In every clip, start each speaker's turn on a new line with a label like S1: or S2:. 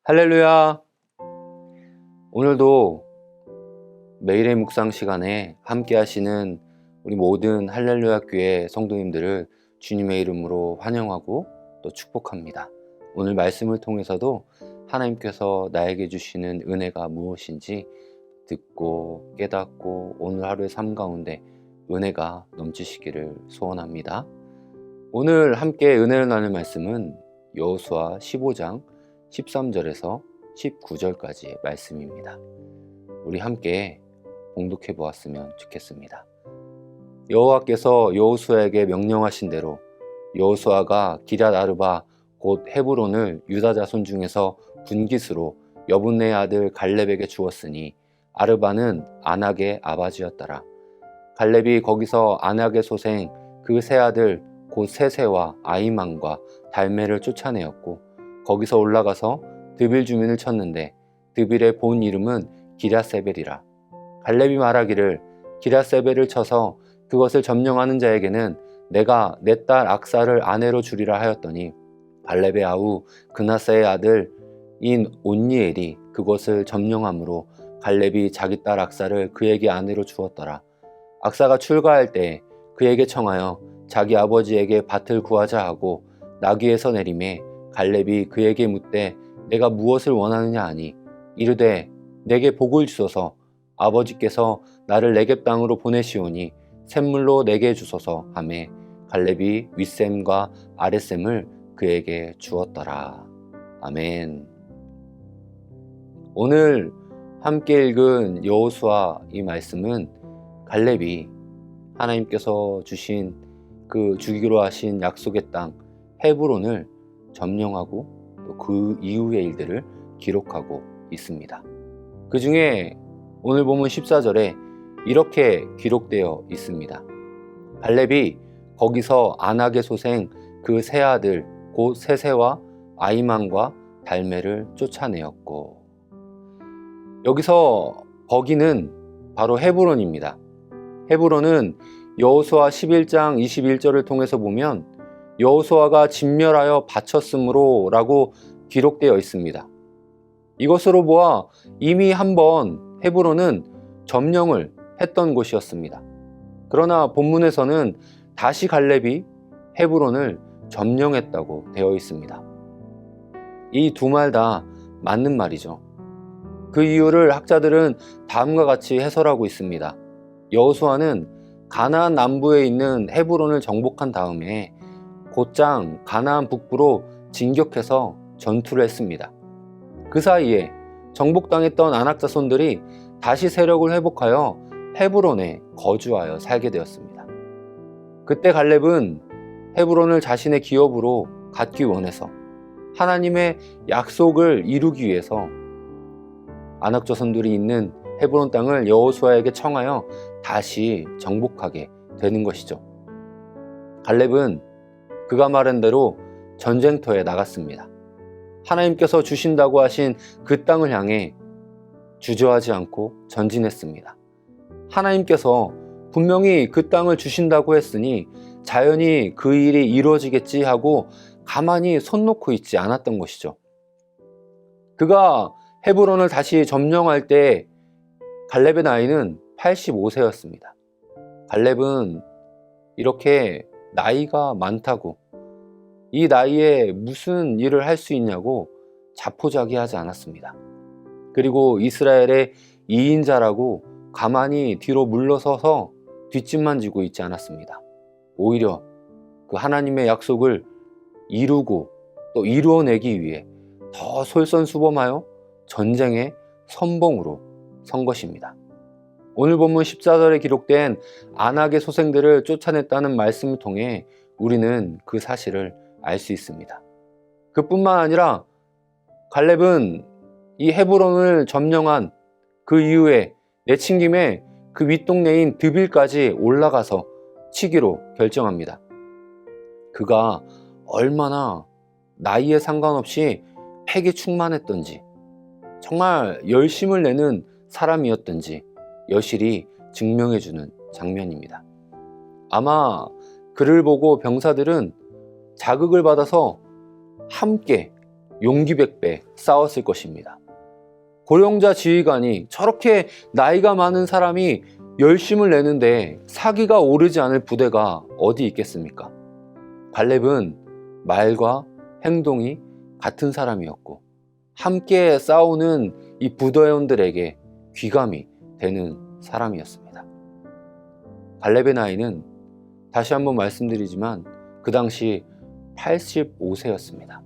S1: 할렐루야! 오늘도 매일의 묵상 시간에 함께 하시는 우리 모든 할렐루야 교회 성도님들을 주님의 이름으로 환영하고 또 축복합니다. 오늘 말씀을 통해서도 하나님께서 나에게 주시는 은혜가 무엇인지 듣고 깨닫고 오늘 하루의 삶 가운데 은혜가 넘치시기를 소원합니다. 오늘 함께 은혜를 나눌 말씀은 여호수아 15장 13절에서 19절까지의 말씀입니다. 우리 함께 봉독해 보았으면 좋겠습니다. 여호와께서 여호수아에게 명령하신 대로 여호수아가 기럇 아르바 곧 헤브론을 유다 자손 중에서 분깃으로 여분네의 아들 갈렙에게 주었으니 아르바는 아낙의 아버지였더라. 갈렙이 거기서 아낙의 소생 그 세 아들 곧 세세와 아이만과 달메를 쫓아내었고 거기서 올라가서 드빌 주민을 쳤는데 드빌의 본 이름은 기랴세벨이라. 갈렙이 말하기를 기랴세벨을 쳐서 그것을 점령하는 자에게는 내가 내 딸 악사를 아내로 주리라 하였더니 갈렙의 아우 그나사의 아들인 온니엘이 그것을 점령함으로 갈렙이 자기 딸 악사를 그에게 아내로 주었더라. 악사가 출가할 때 그에게 청하여 자기 아버지에게 밭을 구하자 하고 나귀에서 내림에 갈렙이 그에게 묻되 내가 무엇을 원하느냐 하니 이르되 내게 복을 주소서. 아버지께서 나를 네겝 땅으로 보내시오니 샘물로 내게 주소서 하매 갈렙이 윗샘과 아랫샘을 그에게 주었더라. 아멘. 오늘 함께 읽은 여호수아 이 말씀은 갈렙이 하나님께서 주신 그 주기로 하신 약속의 땅 헤브론을 점령하고 또 그 이후의 일들을 기록하고 있습니다. 그 중에 오늘 본문 14절에 이렇게 기록되어 있습니다. 갈렙이 거기서 아낙의 소생 그 세 아들 곧 세세와 아이만과 달메를 쫓아내었고, 여기서 거기는 바로 헤브론입니다. 헤브론은 여호수아 11장 21절을 통해서 보면 여호수아가 진멸하여 바쳤으므로 라고 기록되어 있습니다. 이것으로 보아 이미 한번 헤브론은 점령을 했던 곳이었습니다. 그러나 본문에서는 다시 갈렙이 헤브론을 점령했다고 되어 있습니다. 이 두 말 다 맞는 말이죠. 그 이유를 학자들은 다음과 같이 해설하고 있습니다. 여호수아는 가나안 남부에 있는 헤브론을 정복한 다음에 곧장 가나안 북부로 진격해서 전투를 했습니다. 그 사이에 정복당했던 아낙 자손들이 다시 세력을 회복하여 헤브론에 거주하여 살게 되었습니다. 그때 갈렙은 헤브론을 자신의 기업으로 갖기 원해서 하나님의 약속을 이루기 위해서 아낙 자손들이 있는 헤브론 땅을 여호수아에게 청하여 다시 정복하게 되는 것이죠. 갈렙은 그가 말한 대로 전쟁터에 나갔습니다. 하나님께서 주신다고 하신 그 땅을 향해 주저하지 않고 전진했습니다. 하나님께서 분명히 그 땅을 주신다고 했으니 자연히 그 일이 이루어지겠지 하고 가만히 손 놓고 있지 않았던 것이죠. 그가 헤브론을 다시 점령할 때 갈렙의 나이는 85세였습니다. 갈렙은 이렇게 나이가 많다고 이 나이에 무슨 일을 할 수 있냐고 자포자기하지 않았습니다. 그리고 이스라엘의 2인자라고 가만히 뒤로 물러서서 뒷짐만 지고 있지 않았습니다. 오히려 그 하나님의 약속을 이루고 또 이루어내기 위해 더 솔선수범하여 전쟁의 선봉으로 선 것입니다. 오늘 본문 14절에 기록된 아낙의 소생들을 쫓아냈다는 말씀을 통해 우리는 그 사실을 알 수 있습니다. 그뿐만 아니라 갈렙은 이 헤브론을 점령한 그 이후에 내친김에 그 윗동네인 드빌까지 올라가서 치기로 결정합니다. 그가 얼마나 나이에 상관없이 패기 충만했던지 정말 열심을 내는 사람이었던지 여실히 증명해주는 장면입니다. 아마 그를 보고 병사들은 자극을 받아서 함께 용기 백배 싸웠을 것입니다. 고령자 지휘관이 저렇게 나이가 많은 사람이 열심을 내는데 사기가 오르지 않을 부대가 어디 있겠습니까? 갈렙은 말과 행동이 같은 사람이었고 함께 싸우는 이 부대원들에게 귀감이 되는 사람이었습니다. 갈렙의 나이는 다시 한번 말씀드리지만 그 당시 85세였습니다.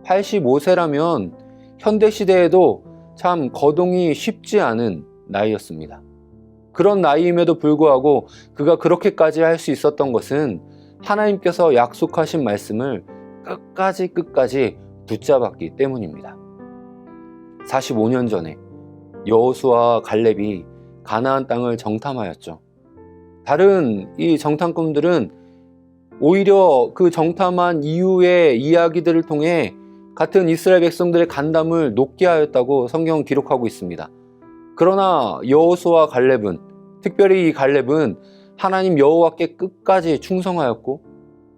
S1: 85세라면 현대시대에도 참 거동이 쉽지 않은 나이였습니다. 그런 나이임에도 불구하고 그가 그렇게까지 할 수 있었던 것은 하나님께서 약속하신 말씀을 끝까지 붙잡았기 때문입니다. 45년 전에 여호수아와 갈렙이 가나안 땅을 정탐하였죠. 다른 이 정탐꾼들은 오히려 그 정탐한 이후의 이야기들을 통해 같은 이스라엘 백성들의 간담을 높게 하였다고 성경은 기록하고 있습니다. 그러나 여호수아와 갈렙은, 특별히 이 갈렙은 하나님 여호와께 끝까지 충성하였고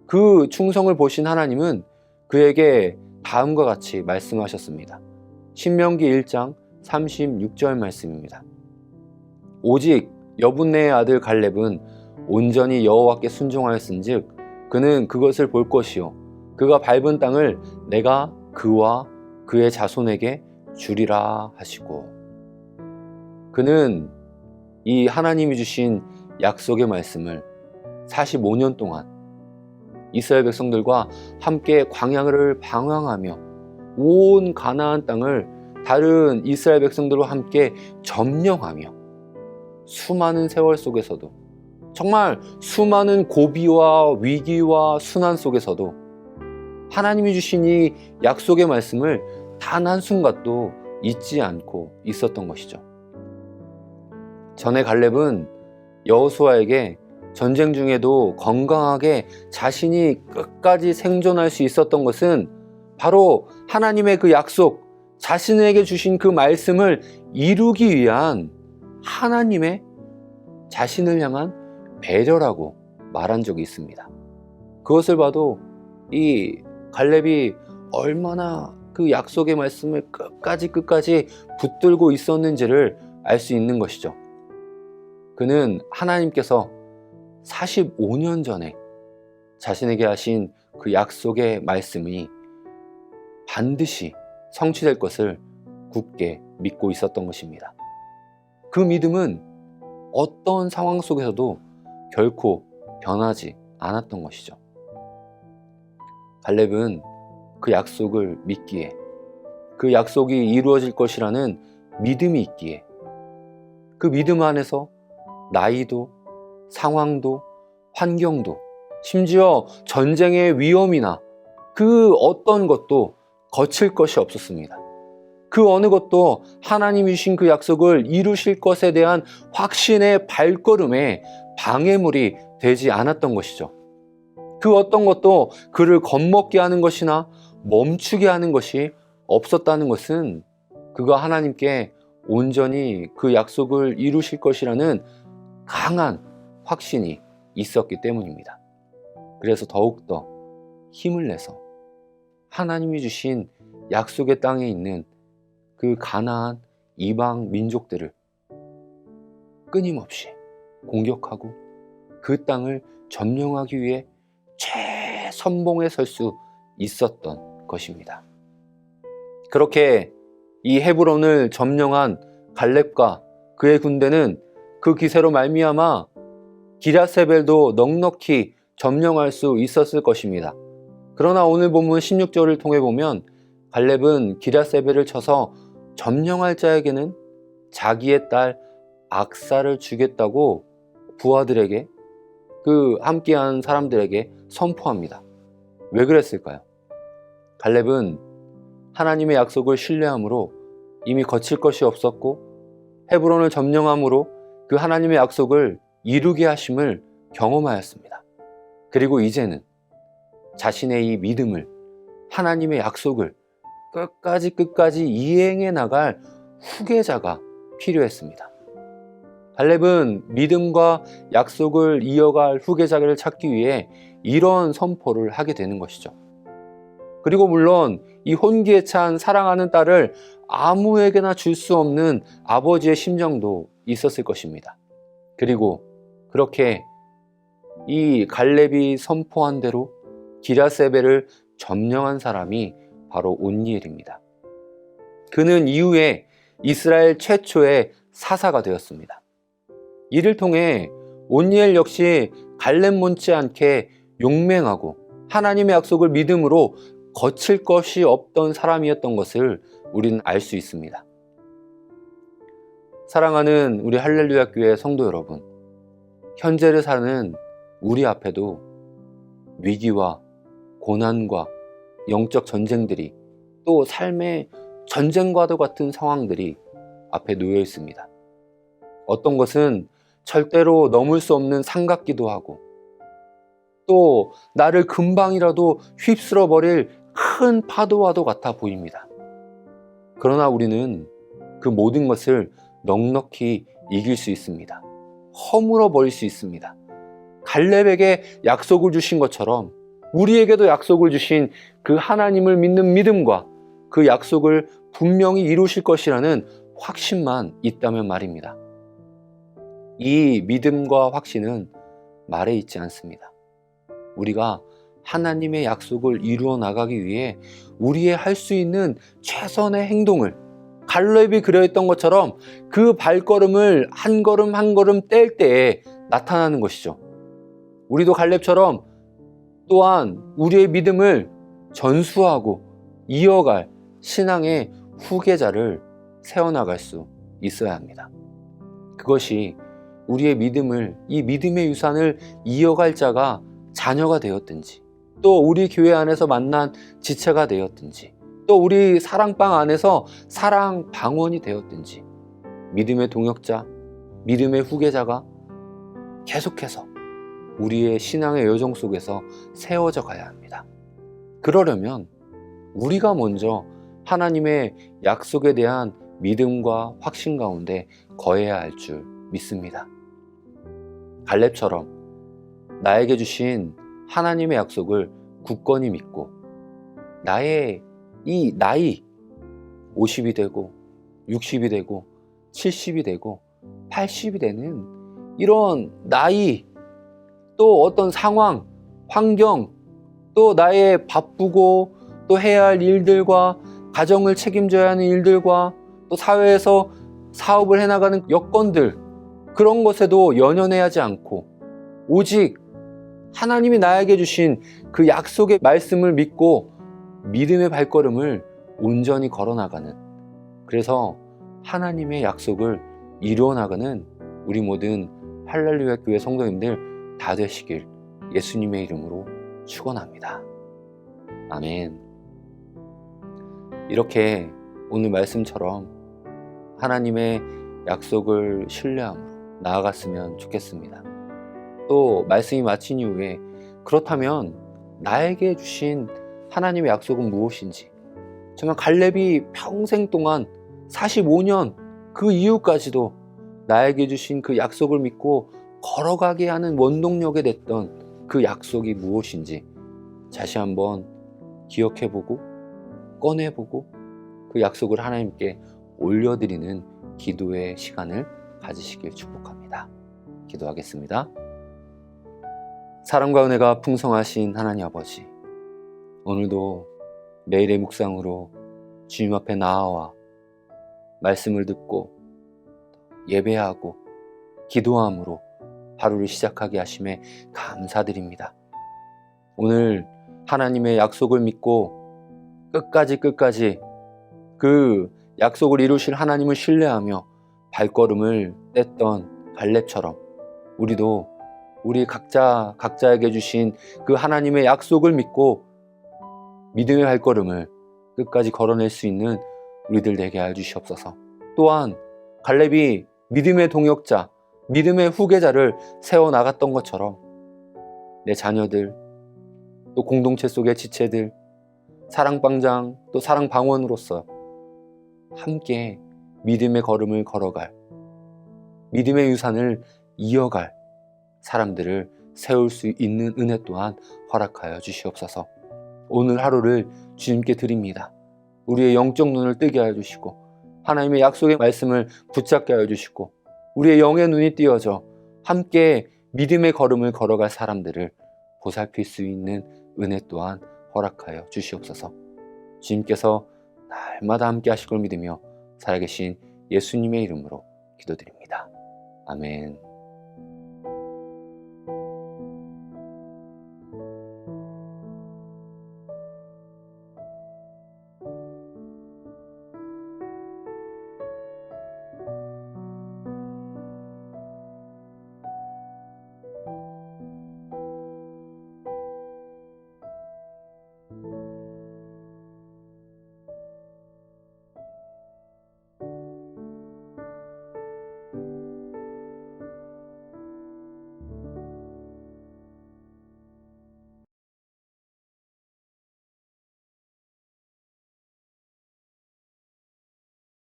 S1: 그 충성을 보신 하나님은 그에게 다음과 같이 말씀하셨습니다. 신명기 1장 36절 말씀입니다. 오직 여분네의 아들 갈렙은 온전히 여호와께 순종하였은즉 그는 그것을 볼 것이요 그가 밟은 땅을 내가 그와 그의 자손에게 주리라 하시고, 그는 이 하나님이 주신 약속의 말씀을 45년 동안 이스라엘 백성들과 함께 광야를 방황하며 온 가나안 땅을 다른 이스라엘 백성들과 함께 점령하며 수많은 세월 속에서도, 정말 수많은 고비와 위기와 순환 속에서도 하나님이 주신 이 약속의 말씀을 단 한순간도 잊지 않고 있었던 것이죠. 전에 갈렙은 여호수아에게 전쟁 중에도 건강하게 자신이 끝까지 생존할 수 있었던 것은 바로 하나님의 그 약속, 자신에게 주신 그 말씀을 이루기 위한 하나님의 자신을 향한 배려라고 말한 적이 있습니다. 그것을 봐도 이 갈렙이 얼마나 그 약속의 말씀을 끝까지 붙들고 있었는지를 알 수 있는 것이죠. 그는 하나님께서 45년 전에 자신에게 하신 그 약속의 말씀이 반드시 성취될 것을 굳게 믿고 있었던 것입니다. 그 믿음은 어떤 상황 속에서도 결코 변하지 않았던 것이죠. 갈렙은 그 약속을 믿기에, 그 약속이 이루어질 것이라는 믿음이 있기에, 그 믿음 안에서 나이도, 상황도, 환경도, 심지어 전쟁의 위험이나 그 어떤 것도 거칠 것이 없었습니다. 그 어느 것도 하나님이 주신 그 약속을 이루실 것에 대한 확신의 발걸음에 방해물이 되지 않았던 것이죠. 그 어떤 것도 그를 겁먹게 하는 것이나 멈추게 하는 것이 없었다는 것은 그가 하나님께 온전히 그 약속을 이루실 것이라는 강한 확신이 있었기 때문입니다. 그래서 더욱더 힘을 내서 하나님이 주신 약속의 땅에 있는 그 가나안 이방 민족들을 끊임없이 공격하고 그 땅을 점령하기 위해 최선봉에 설 수 있었던 것입니다. 그렇게 이 헤브론을 점령한 갈렙과 그의 군대는 그 기세로 말미암아 기랴세벨도 넉넉히 점령할 수 있었을 것입니다. 그러나 오늘 본문 16절을 통해 보면 갈렙은 기랴세벨을 쳐서 점령할 자에게는 자기의 딸 악사를 주겠다고 부하들에게, 그 함께한 사람들에게 선포합니다. 왜 그랬을까요? 갈렙은 하나님의 약속을 신뢰함으로 이미 거칠 것이 없었고 헤브론을 점령함으로 그 하나님의 약속을 이루게 하심을 경험하였습니다. 그리고 이제는 자신의 이 믿음을, 하나님의 약속을 끝까지 이행해 나갈 후계자가 필요했습니다. 갈렙은 믿음과 약속을 이어갈 후계자를 찾기 위해 이런 선포를 하게 되는 것이죠. 그리고 물론 이 혼기에 찬 사랑하는 딸을 아무에게나 줄 수 없는 아버지의 심정도 있었을 것입니다. 그리고 그렇게 이 갈렙이 선포한 대로 기랴세벨을 점령한 사람이 바로 온니엘입니다. 그는 이후에 이스라엘 최초의 사사가 되었습니다. 이를 통해 온니엘 역시 갈렙 못지않게 용맹하고 하나님의 약속을 믿음으로 거칠 것이 없던 사람이었던 것을 우리는 알 수 있습니다. 사랑하는 우리 할렐루야 교회 성도 여러분, 현재를 사는 우리 앞에도 위기와 고난과 영적 전쟁들이, 또 삶의 전쟁과도 같은 상황들이 앞에 놓여 있습니다. 어떤 것은 절대로 넘을 수 없는 산 같기도 하고, 또 나를 금방이라도 휩쓸어 버릴 큰 파도와도 같아 보입니다. 그러나 우리는 그 모든 것을 넉넉히 이길 수 있습니다. 허물어 버릴 수 있습니다. 갈렙에게 약속을 주신 것처럼 우리에게도 약속을 주신 그 하나님을 믿는 믿음과 그 약속을 분명히 이루실 것이라는 확신만 있다면 말입니다. 이 믿음과 확신은 말에 있지 않습니다. 우리가 하나님의 약속을 이루어 나가기 위해 우리의 할 수 있는 최선의 행동을, 갈렙이 그려있던 것처럼 그 발걸음을 한 걸음 한 걸음 뗄 때에 나타나는 것이죠. 우리도 갈렙처럼 또한 우리의 믿음을 전수하고 이어갈 신앙의 후계자를 세워나갈 수 있어야 합니다. 그것이 우리의 믿음을, 이 믿음의 유산을 이어갈 자가 자녀가 되었든지, 또 우리 교회 안에서 만난 지체가 되었든지, 또 우리 사랑방 안에서 사랑방원이 되었든지, 믿음의 동역자, 믿음의 후계자가 계속해서 우리의 신앙의 여정 속에서 세워져 가야 합니다. 그러려면 우리가 먼저 하나님의 약속에 대한 믿음과 확신 가운데 거해야 할 줄 믿습니다. 갈렙처럼 나에게 주신 하나님의 약속을 굳건히 믿고 나의 이 나이 50이 되고 60이 되고 70이 되고 80이 되는 이런 나이, 또 어떤 상황, 환경, 또 나의 바쁘고 또 해야 할 일들과 가정을 책임져야 하는 일들과 또 사회에서 사업을 해나가는 여건들, 그런 것에도 연연해하지 않고 오직 하나님이 나에게 주신 그 약속의 말씀을 믿고 믿음의 발걸음을 온전히 걸어나가는, 그래서 하나님의 약속을 이루어 나가는 우리 모든 할렐루야 교회 성도님들 다 되시길 예수님의 이름으로 축원합니다. 아멘. 이렇게 오늘 말씀처럼 하나님의 약속을 신뢰함으로 나아갔으면 좋겠습니다. 또 말씀이 마친 이후에 그렇다면 나에게 주신 하나님의 약속은 무엇인지, 정말 갈렙이 평생 동안 45년 그 이후까지도 나에게 주신 그 약속을 믿고 걸어가게 하는 원동력이 됐던 그 약속이 무엇인지 다시 한번 기억해보고 꺼내보고 그 약속을 하나님께 올려드리는 기도의 시간을 가지시길 축복합니다. 기도하겠습니다. 사랑과 은혜가 풍성하신 하나님 아버지, 오늘도 매일의 묵상으로 주님 앞에 나아와 말씀을 듣고 예배하고 기도함으로 하루를 시작하게 하심에 감사드립니다. 오늘 하나님의 약속을 믿고 끝까지 그 약속을 이루실 하나님을 신뢰하며 발걸음을 뗐던 갈렙처럼 우리도 우리 각자에게 주신 그 하나님의 약속을 믿고 믿음의 발걸음을 끝까지 걸어낼 수 있는 우리들 되게 하여 주시옵소서. 또한 갈렙이 믿음의 동역자, 믿음의 후계자를 세워나갔던 것처럼 내 자녀들, 또 공동체 속의 지체들, 사랑방장, 또 사랑방원으로서 함께 믿음의 걸음을 걸어갈, 믿음의 유산을 이어갈 사람들을 세울 수 있는 은혜 또한 허락하여 주시옵소서. 오늘 하루를 주님께 드립니다. 우리의 영적 눈을 뜨게 하여 주시고 하나님의 약속의 말씀을 붙잡게 하여 주시고 우리의 영의 눈이 띄어져 함께 믿음의 걸음을 걸어갈 사람들을 보살필 수 있는 은혜 또한 허락하여 주시옵소서. 주님께서 날마다 함께 하실 걸 믿으며 살아계신 예수님의 이름으로 기도드립니다. 아멘.